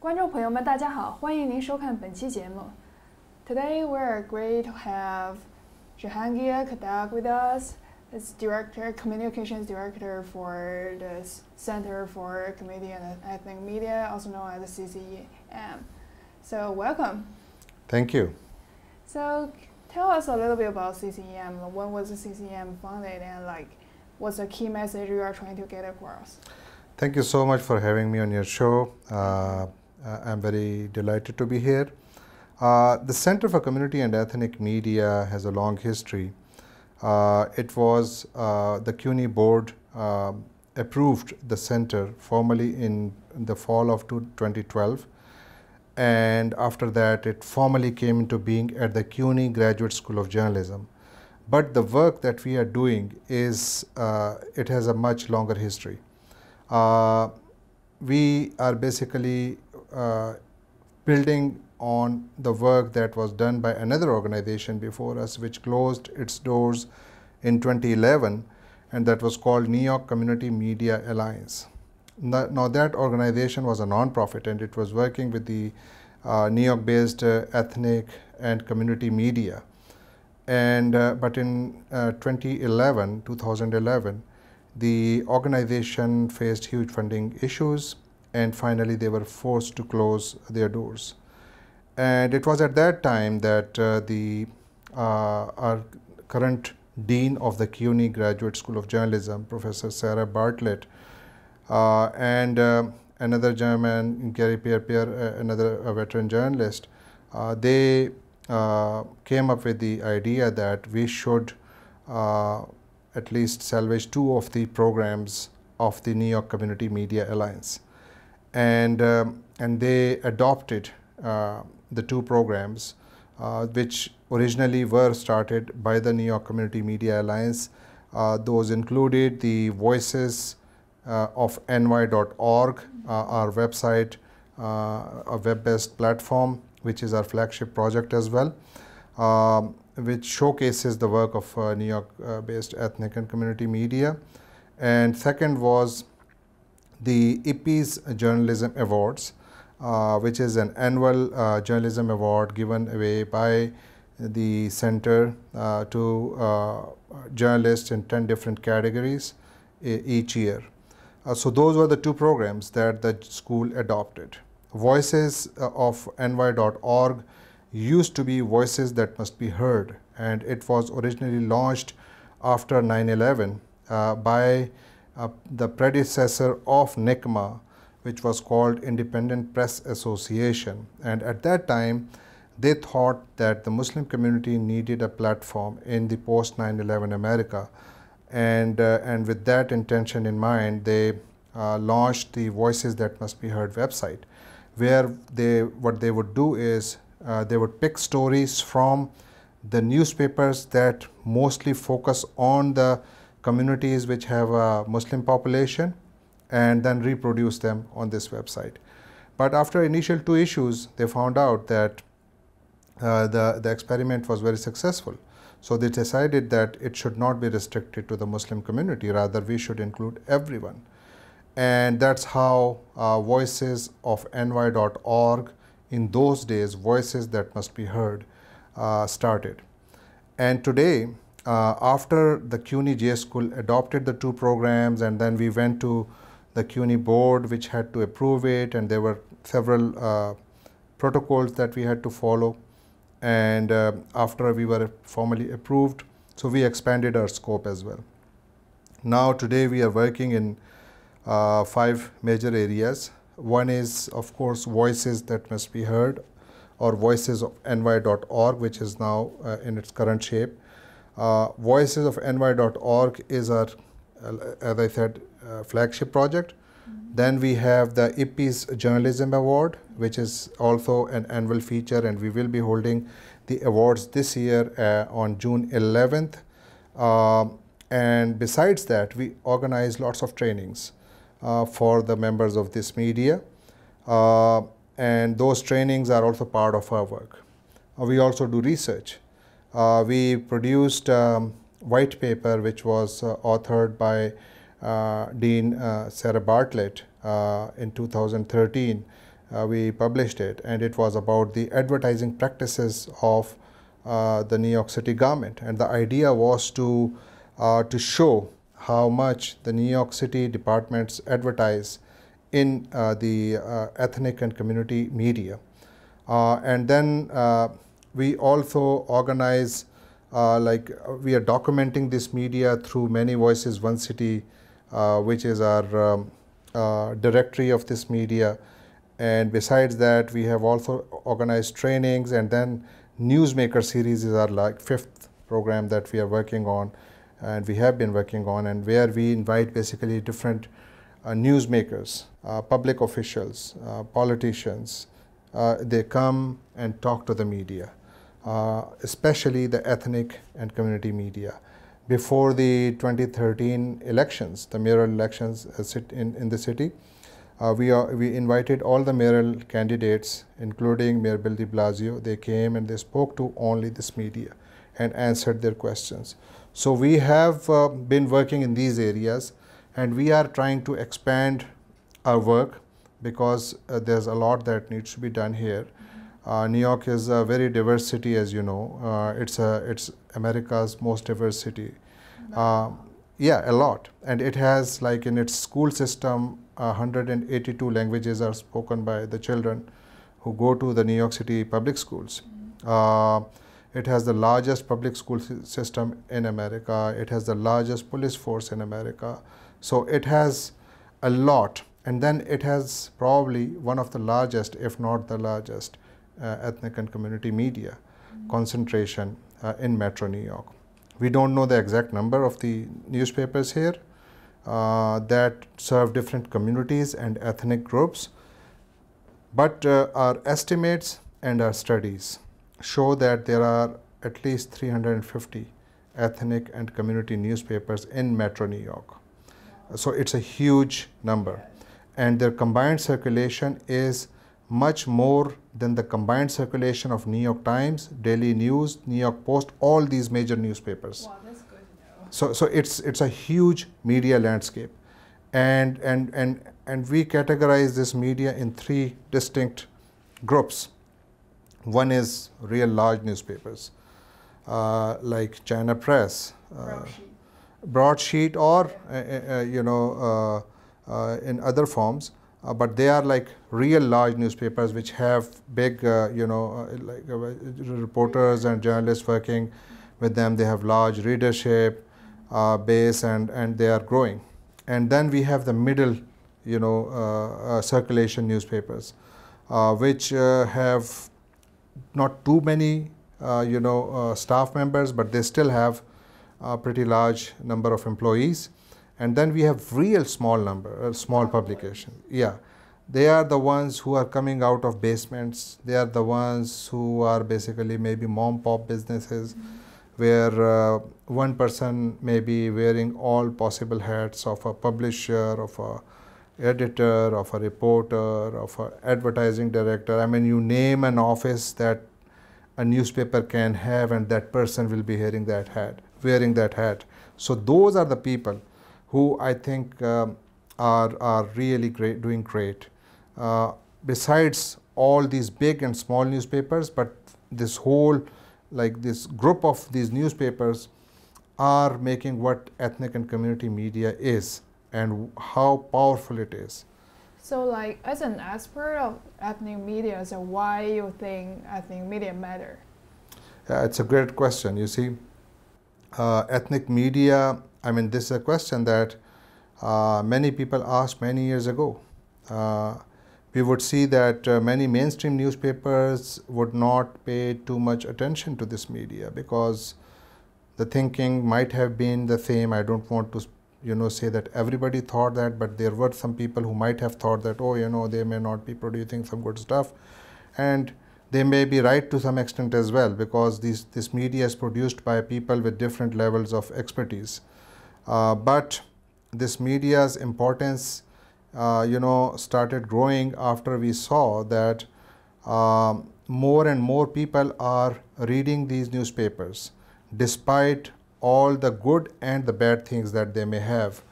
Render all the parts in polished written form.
观众朋友们，大家好，欢迎您收看本期节目。Today we are great to have Jahangir Kadak with us, as communications director for the Center for Community and Ethnic Media, also known as Ccem. So welcome. Thank you. So tell us a little bit about Ccem. When was the Ccem founded, and what's the key message you are trying to get across? Thank you so much for having me on your show. I'm very delighted to be here. The Center for Community and Ethnic Media has a long history. It was the CUNY board approved the center formally in the fall of 2012, and after that it formally came into being at the CUNY Graduate School of Journalism. But the work that we are doing is, it has a much longer history. We are basically building on the work that was done by another organization before us, which closed its doors in 2011, and that was called New York Community Media Alliance. Now that organization was a non-profit, and it was working with the New York-based ethnic and community media. And but in 2011, the organization faced huge funding issues, and finally they were forced to close their doors. And it was at that time that our current dean of the CUNY Graduate School of Journalism, Professor Sarah Bartlett, and another German, Gary Pierre, another veteran journalist, they came up with the idea that we should at least salvage two of the programs of the New York Community Media Alliance. And they adopted the two programs, which originally were started by the New York Community Media Alliance. Those included the Voices of NY.org, our website, a web-based platform, which is our flagship project as well, which showcases the work of New York-based ethnic and community media. And second was the IPPES Journalism Awards, which is an annual journalism award given away by the center to journalists in 10 different categories each year. So those were the two programs that the school adopted. Voices of NY.org used to be Voices That Must Be Heard, and it was originally launched after 9/11 by the predecessor of NICMA, which was called Independent Press Association. And at that time, they thought that the Muslim community needed a platform in the post 9/11 America. And with that intention in mind, they launched the Voices That Must Be Heard website, where what they would do is they would pick stories from the newspapers that mostly focus on the communities which have a Muslim population, and then reproduce them on this website. But after initial two issues, they found out that the experiment was very successful. So they decided that it should not be restricted to the Muslim community, rather we should include everyone. And that's how Voices of NY.org, in those days, Voices That Must Be Heard, started. And today, after the CUNY JS School adopted the two programs, and then we went to the CUNY board, which had to approve it, and there were several protocols that we had to follow. And after we were formally approved, so we expanded our scope as well. Now today we are working in 5 major areas. One is, of course, Voices That Must Be Heard, or Voices of NY.org, which is now in its current shape. Voices of NY.org is our, as I said, flagship project. Then we have the IPPES Journalism Award, which is also an annual feature, and we will be holding the awards this year on June 11th. And besides that, we organize lots of trainings for the members of this media. And those trainings are also part of our work. We also do research. We produced a white paper which was authored by Dean Sarah Bartlett in 2013, we published it, and it was about the advertising practices of the New York City government. And the idea was to show how much the New York City departments advertise in the ethnic and community media. And then we also organize, we are documenting this media through Many Voices, One City, which is our directory of this media. And besides that, we have also organized trainings, and then Newsmaker series is our fifth program that we are working on, and we have been working on, and where we invite basically different newsmakers, public officials, politicians. They come and talk to the media, especially the ethnic and community media. Before the 2013 elections, the mayoral elections in the city, we invited all the mayoral candidates, including Mayor Bill de Blasio. They came and they spoke to only this media and answered their questions. So we have been working in these areas, and we are trying to expand our work because there's a lot that needs to be done here. New York is a very diverse city, as you know. It's America's most diverse city. Yeah, a lot. And it has, like in its school system, 182 languages are spoken by the children who go to the New York City public schools. It has the largest public school system in America. It has the largest police force in America. So it has a lot. And then it has probably one of the largest, if not the largest, ethnic and community media concentration in Metro New York. We don't know the exact number of the newspapers here that serve different communities and ethnic groups, but our estimates and our studies show that there are at least 350 ethnic and community newspapers in Metro New York. So it's a huge number, and their combined circulation is much more than the combined circulation of New York Times, Daily News, New York Post, all these major newspapers. Wow, that's good to know. So it's a huge media landscape, and we categorize this media in three distinct groups. One is real large newspapers, like China Press, broadsheet, or in other forms. But they are like real large newspapers which have big, reporters and journalists working with them. They have large readership base, and they are growing. And then we have the middle, circulation newspapers, which have not too many, staff members, but they still have a pretty large number of employees. And then we have real small publication. Yeah, they are the ones who are coming out of basements. They are the ones who are basically maybe mom-pop businesses, where one person may be wearing all possible hats of a publisher, of a editor, of a reporter, of an advertising director. I mean, you name an office that a newspaper can have, and that person will be wearing that hat. So those are the people who I think are really great, doing great. Besides all these big and small newspapers, but this whole, this group of these newspapers are making what ethnic and community media is, and how powerful it is. So, as an expert of ethnic media, so why you think ethnic media matter? It's a great question. You see, ethnic media, I mean, this is a question that many people asked many years ago. We would see that many mainstream newspapers would not pay too much attention to this media, because the thinking might have been the same. I don't want to say that everybody thought that, but there were some people who might have thought that, they may not be producing some good stuff. And they may be right to some extent as well, because this media is produced by people with different levels of expertise. But this media's importance, started growing after we saw that more and more people are reading these newspapers, despite all the good and the bad things that they may have.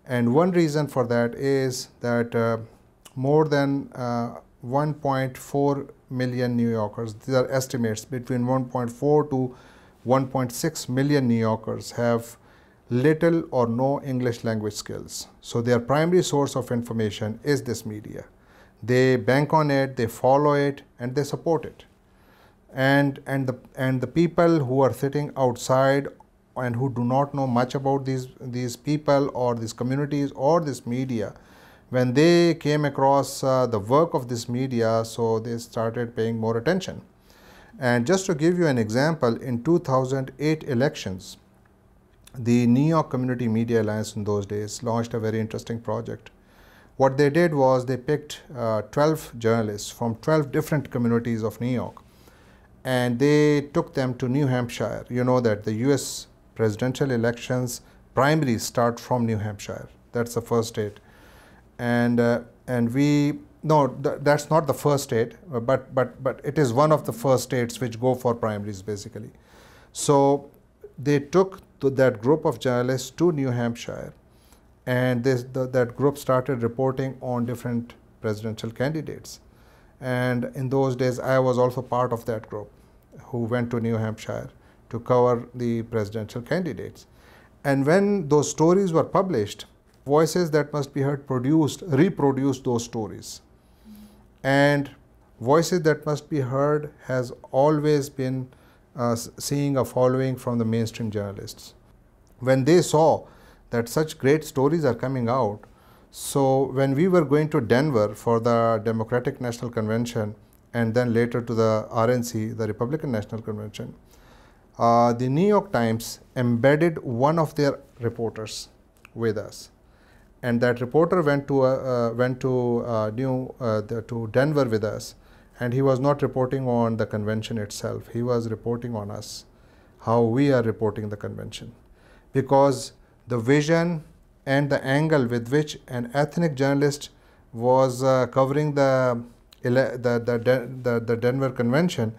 And one reason for that is that more than 1.4 million New Yorkers, these are estimates, between 1.4 to 1.6 million New Yorkers have little or no English language skills. So their primary source of information is this media. They bank on it, they follow it, and they support it. And the people who are sitting outside and who do not know much about these people or these communities or this media, when they came across the work of this media, so they started paying more attention. And just to give you an example, in 2008 elections, the New York Community Media Alliance in those days launched a very interesting project. What they did was they picked 12 journalists from 12 different communities of New York, and they took them to New Hampshire. You know that the US presidential elections primaries start from New Hampshire. That's the first state. And we, no, that's not the first state, but it is one of the first states which go for primaries basically. So they took that group of journalists to New Hampshire, and that group started reporting on different presidential candidates. And in those days, I was also part of that group who went to New Hampshire to cover the presidential candidates. And when those stories were published, Voices That Must Be Heard reproduced those stories. And Voices That Must Be Heard has always been seeing a following from the mainstream journalists. When they saw that such great stories are coming out, so when we were going to Denver for the Democratic National Convention and then later to the RNC, the Republican National Convention, the New York Times embedded one of their reporters with us. And that reporter went to Denver with us, and he was not reporting on the convention itself. He was reporting on us, how we are reporting the convention, because the vision and the angle with which an ethnic journalist was covering the Denver convention,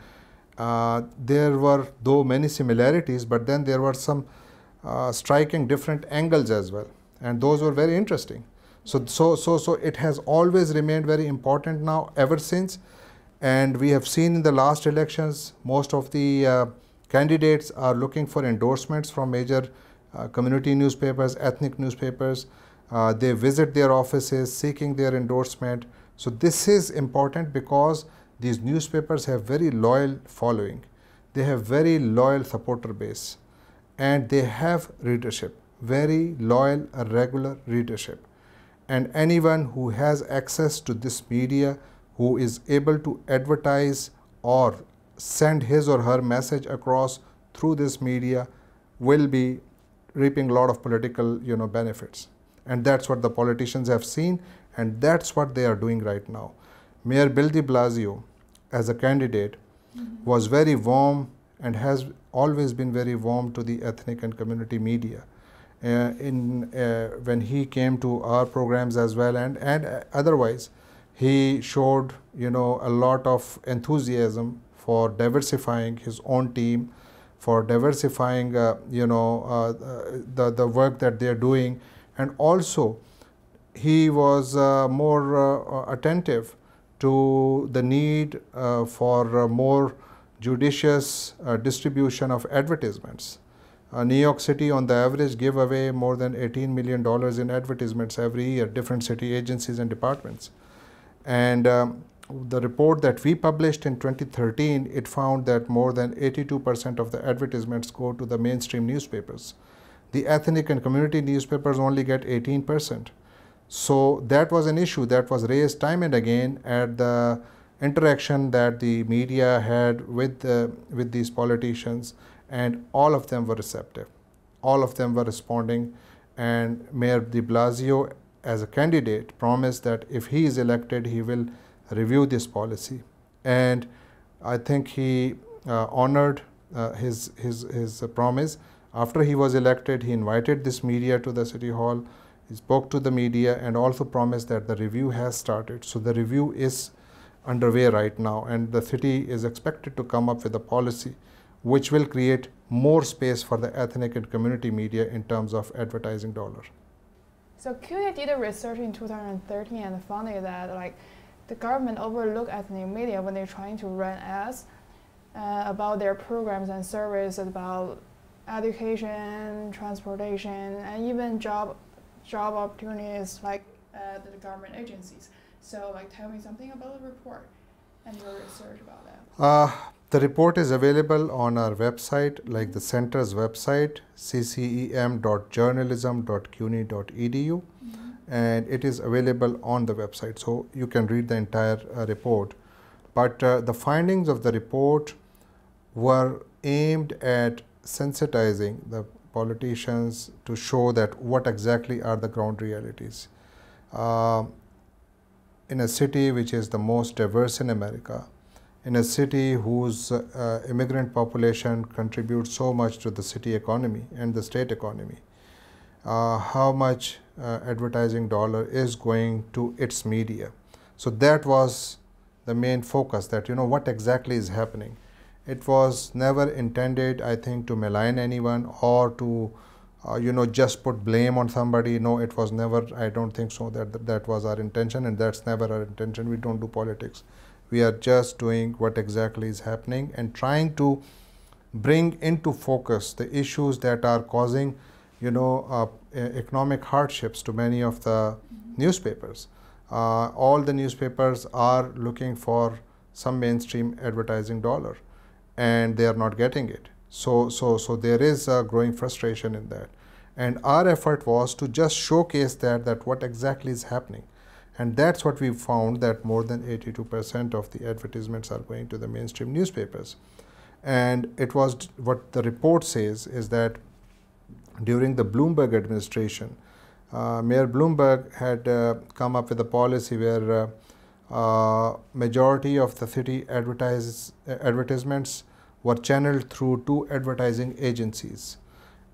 there were though many similarities, but then there were some striking different angles as well, and those were very interesting. So it has always remained very important now ever since, and we have seen in the last elections most of the candidates are looking for endorsements from major community newspapers, ethnic newspapers. They visit their offices seeking their endorsement. So this is important because these newspapers have very loyal following. They have very loyal supporter base, and they have readership, very loyal, regular readership. And anyone who has access to this media, who is able to advertise or send his or her message across through this media, will be reaping a lot of political benefits. And that's what the politicians have seen, and that's what they are doing right now. Mayor Bill de Blasio, as a candidate, was very warm and has always been very warm to the ethnic and community media. When he came to our programs as well, and otherwise, he showed a lot of enthusiasm for diversifying his own team, for diversifying the work that they are doing, and also he was more attentive to the need for more judicious distribution of advertisements. New York City on the average give away more than $18 million in advertisements every year, different city agencies and departments. And the report that we published in 2013, it found that more than 82% of the advertisements go to the mainstream newspapers. The ethnic and community newspapers only get 18%. So that was an issue that was raised time and again at the interaction that the media had with these politicians, and all of them were receptive. All of them were responding, and Mayor de Blasio, as a candidate, promised that if he is elected, he will review this policy. And I think he honored his promise. After he was elected, he invited this media to the City Hall. He spoke to the media and also promised that the review has started. So the review is underway right now, and the city is expected to come up with a policy which will create more space for the ethnic and community media in terms of advertising dollar. So CUNY did a research in 2013 and found that the government overlook ethnic media when they're trying to run ads about their programs and services, about education, transportation, and even job opportunities like the government agencies. So like tell me something about the report and your research about that. The report is available on our website, like the center's website, ccem.journalism.cuny.edu, and it is available on the website, so you can read the entire report. But the findings of the report were aimed at sensitizing the politicians to show that what exactly are the ground realities. In a city which is the most diverse in America, in a city whose immigrant population contributes so much to the city economy and the state economy, how much advertising dollar is going to its media. So that was the main focus, that what exactly is happening. It was never intended, I think, to malign anyone or to just put blame on somebody. No, it was never, I don't think so that was our intention, and that's never our intention. We don't do politics. We are just doing what exactly is happening and trying to bring into focus the issues that are causing economic hardships to many of the newspapers. All the newspapers are looking for some mainstream advertising dollar, and they are not getting it. So there is a growing frustration in that. And our effort was to just showcase that what exactly is happening. And that's what we found, that more than 82% of the advertisements are going to the mainstream newspapers. And it was, what the report says is that during the Bloomberg administration, Mayor Bloomberg had come up with a policy where majority of the city advertisements were channeled through 2 advertising agencies,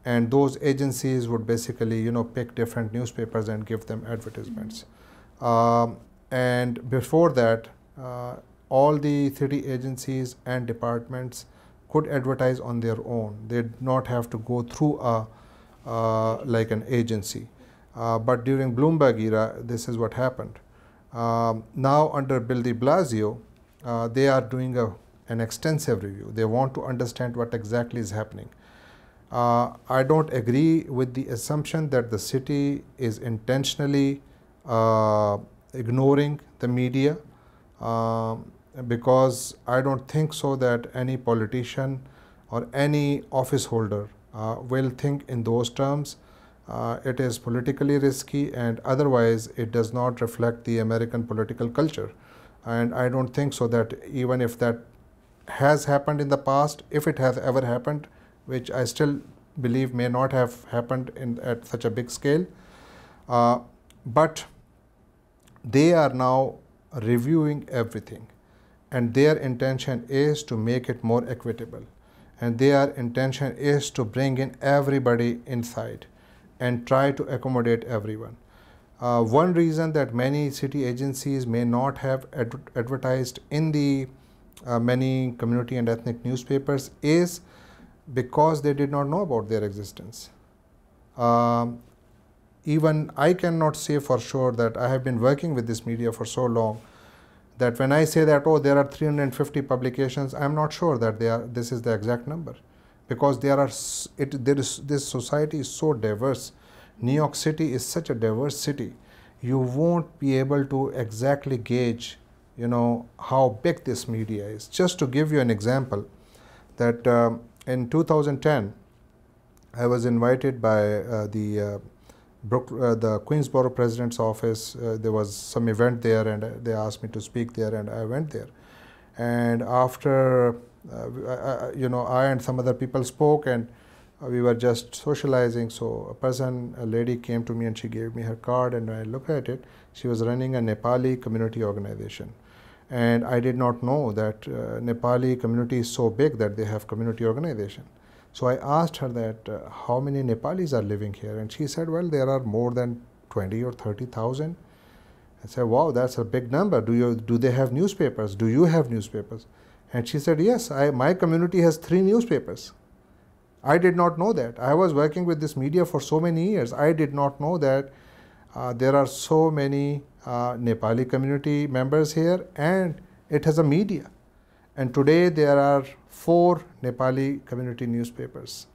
and those agencies would basically pick different newspapers and give them advertisements. And before that, all the city agencies and departments could advertise on their own. They did not have to go through like an agency. But during Bloomberg era, this is what happened. Now under Bill de Blasio, they are doing an extensive review. They want to understand what exactly is happening. I don't agree with the assumption that the city is intentionally ignoring the media, because I don't think so that any politician or any office holder will think in those terms. It is politically risky, and otherwise it does not reflect the American political culture. And I don't think so that even if that has happened in the past, if it has ever happened, which I still believe may not have happened at such a big scale, but they are now reviewing everything, and their intention is to make it more equitable, and their intention is to bring in everybody inside and try to accommodate everyone. One reason that many city agencies may not have advertised in the many community and ethnic newspapers is because they did not know about their existence. Even I cannot say for sure that I have been working with this media for so long that when I say that, oh, there are 350 publications, I'm not sure that this is the exact number, because this society is so diverse. New York City is such a diverse city. You won't be able to exactly gauge, how big this media is. Just to give you an example, that in 2010, I was invited by the Queensboro President's office. There was some event there, and they asked me to speak there, and I went there. And after, I and some other people spoke, and we were just socializing. So a lady came to me and she gave me her card, and when I looked at it, she was running a Nepali community organization. And I did not know that Nepali community is so big that they have community organization. So I asked her that how many Nepalis are living here, and she said, well, there are more than 20 or 30,000. I said, wow, that's a big number. Do they have newspapers? Do you have newspapers? And she said, yes, my community has 3 newspapers. I did not know that. I was working with this media for so many years. I did not know that there are so many Nepali community members here, and it has a media. And today there are 4 Nepali community newspapers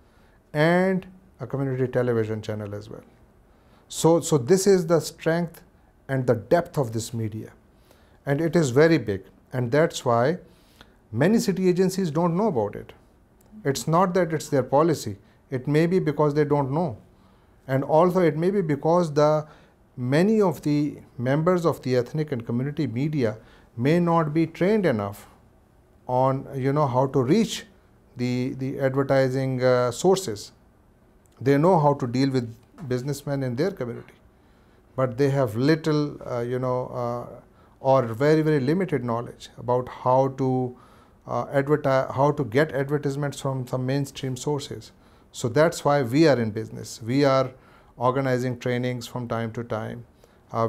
and a community television channel as well. So this is the strength and the depth of this media, and it is very big, and that's why many city agencies don't know about it. It's not that it's their policy. It may be because they don't know, and also it may be because many of the members of the ethnic and community media may not be trained enough on how to reach the advertising sources. They know how to deal with businessmen in their community, but they have little or very, very limited knowledge about how to how to get advertisements from some mainstream sources. So that's why we are in business. We are organizing trainings from time to time.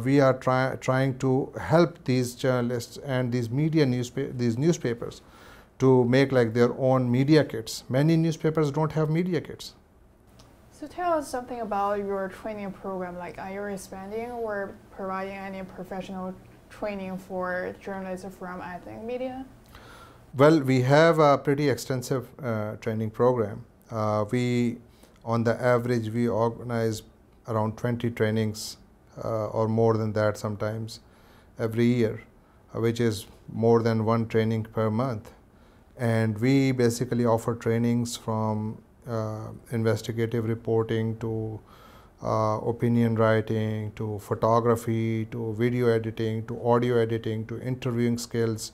We are trying to help these journalists and these newspapers to make like their own media kits. Many newspapers don't have media kits. So tell us something about your training program. Like, are you expanding or providing any professional training for journalists from ethnic media? Well, we have a pretty extensive training program. On the average, we organize around 20 trainings or more than that sometimes every year, which is more than 1 training per month. And we basically offer trainings from investigative reporting to opinion writing to photography to video editing to audio editing to interviewing skills.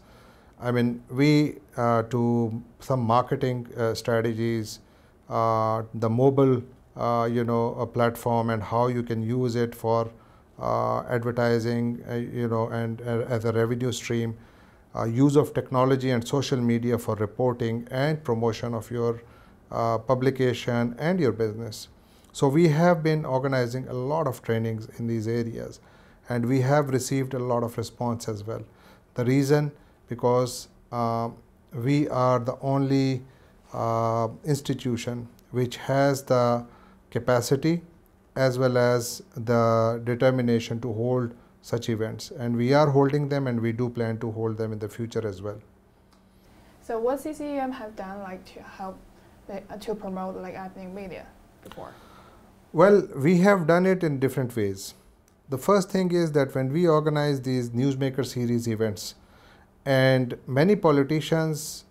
I mean, we to some marketing strategies, the mobile a platform and how you can use it for advertising, and as a revenue stream, use of technology and social media for reporting and promotion of your publication and your business. So we have been organizing a lot of trainings in these areas, and we have received a lot of response as well. The reason, because we are the only institution which has the capacity as well as the determination to hold such events, and we are holding them, and we do plan to hold them in the future as well. So what Ccem have done like to help to promote like ethnic media before? Well, we have done it in different ways. The first thing is that when we organize these Newsmaker series events, and many politicians,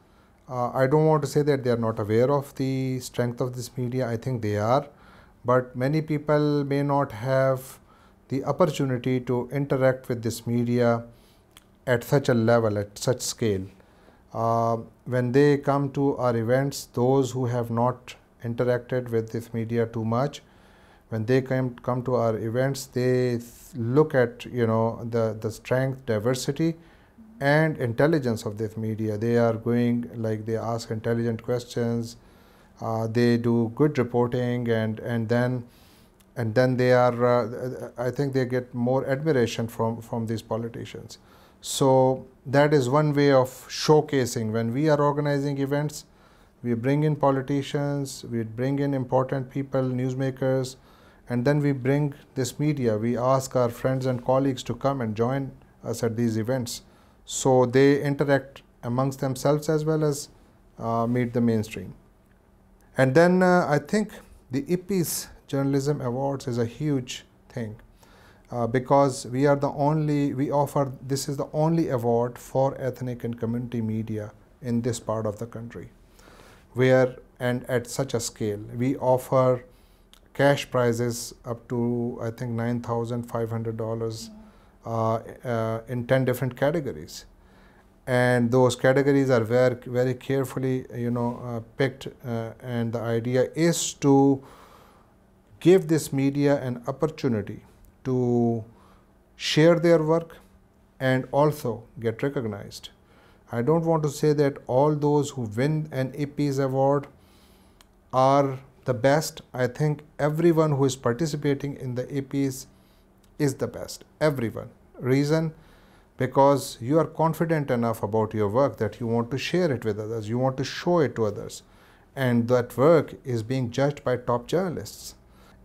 I don't want to say that they are not aware of the strength of this media, I think they are, but many people may not have the opportunity to interact with this media at such a level, at such scale. When they come to our events, those who have not interacted with this media too much, when they come to our events, they look at the strength, diversity, and intelligence of this media. They are going, like, they ask intelligent questions, they do good reporting, and then they are I think they get more admiration from these politicians. So that is one way of showcasing. When we are organizing events, we bring in politicians, we bring in important people, newsmakers, and then we bring this media. We ask our friends and colleagues to come and join us at these events, so they interact amongst themselves as well as meet the mainstream. And then I think the IPPIS Journalism Awards is a huge thing, because we are the only, this is the only award for ethnic and community media in this part of the country, where, and at such a scale, we offer cash prizes up to, I think, $9,500 in 10 different categories. And those categories are very, very carefully, picked, and the idea is to give this media an opportunity to share their work and also get recognized. I don't want to say that all those who win an IPPIS award are the best. I think everyone who is participating in the IPPIS is the best, everyone. Reason? Because you are confident enough about your work that you want to share it with others, you want to show it to others, and that work is being judged by top journalists.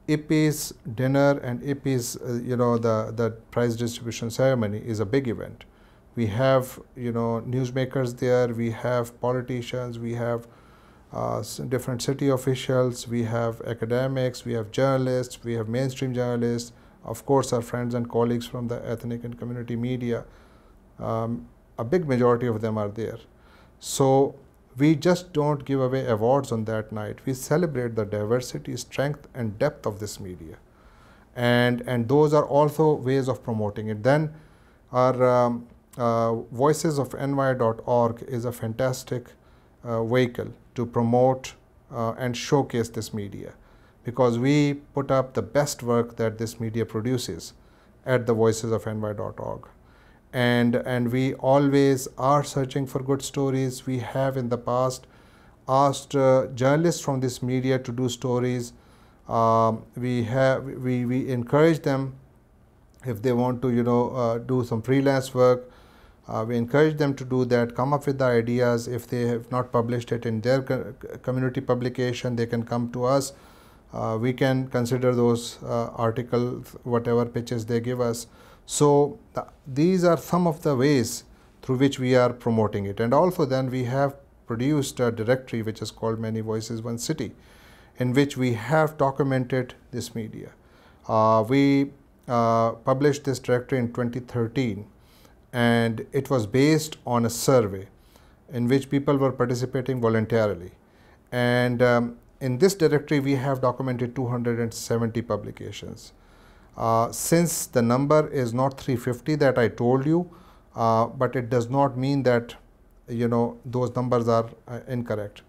IP's dinner and IP's, the prize distribution ceremony is a big event. We have, newsmakers there, we have politicians, we have different city officials, we have academics, we have journalists, we have mainstream journalists, of course our friends and colleagues from the ethnic and community media. A big majority of them are there. So we just don't give away awards on that night. We celebrate the diversity, strength and depth of this media. And those are also ways of promoting it. Then our voicesofny.org is a fantastic vehicle to promote and showcase this media, because we put up the best work that this media produces at the voicesofny.org. And we always are searching for good stories. We have in the past asked journalists from this media to do stories. We encourage them if they want to do some freelance work. We encourage them to do that, come up with the ideas. If they have not published it in their community publication, they can come to us. We can consider those articles, whatever pitches they give us. So these are some of the ways through which we are promoting it. And also then we have produced a directory which is called Many Voices, One City, in which we have documented this media. We published this directory in 2013, and it was based on a survey in which people were participating voluntarily. And in this directory we have documented 270 publications. Since the number is not 350 that I told you, but it does not mean that those numbers are incorrect.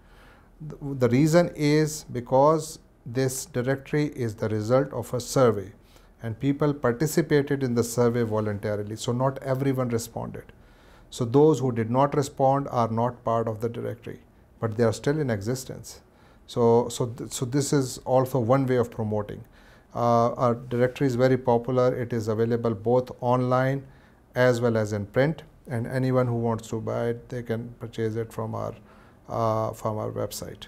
The reason is because this directory is the result of a survey, and people participated in the survey voluntarily, so not everyone responded. So those who did not respond are not part of the directory, but they are still in existence. So this is also one way of promoting. Our directory is very popular. It is available both online as well as in print, and anyone who wants to buy it, they can purchase it from our website.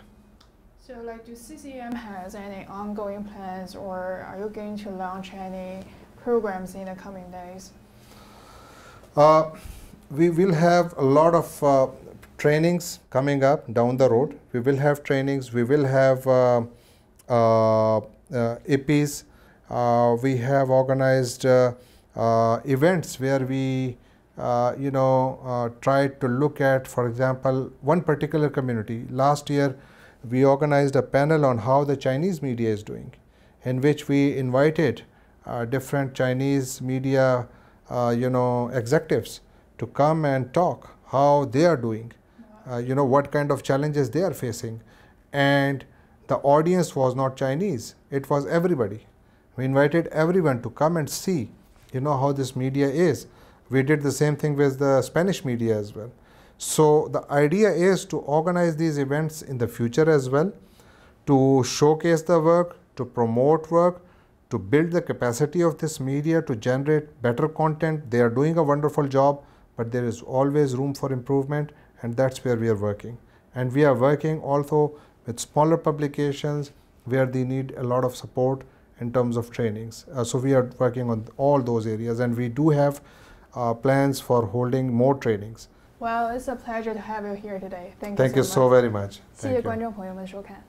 So, like, do Ccem has any ongoing plans, or are you going to launch any programs in the coming days? We will have a lot of trainings coming up down the road. We will have trainings. We will have IPs. We have organized events where we try to look at, for example, one particular community. Last year we organized a panel on how the Chinese media is doing, in which we invited different Chinese media executives to come and talk how they are doing, what kind of challenges they are facing. And the audience was not Chinese, it was everybody. We invited everyone to come and see how this media is. We did the same thing with the Spanish media as well. So the idea is to organize these events in the future as well, to showcase the work, to promote work, to build the capacity of this media to generate better content. They are doing a wonderful job, but there is always room for improvement, and that's where we are working. And we are working also with smaller publications where they need a lot of support in terms of trainings. So we are working on all those areas, and we do have plans for holding more trainings. Well, it's a pleasure to have you here today. Thank you so very much. 谢谢观众朋友们的收看。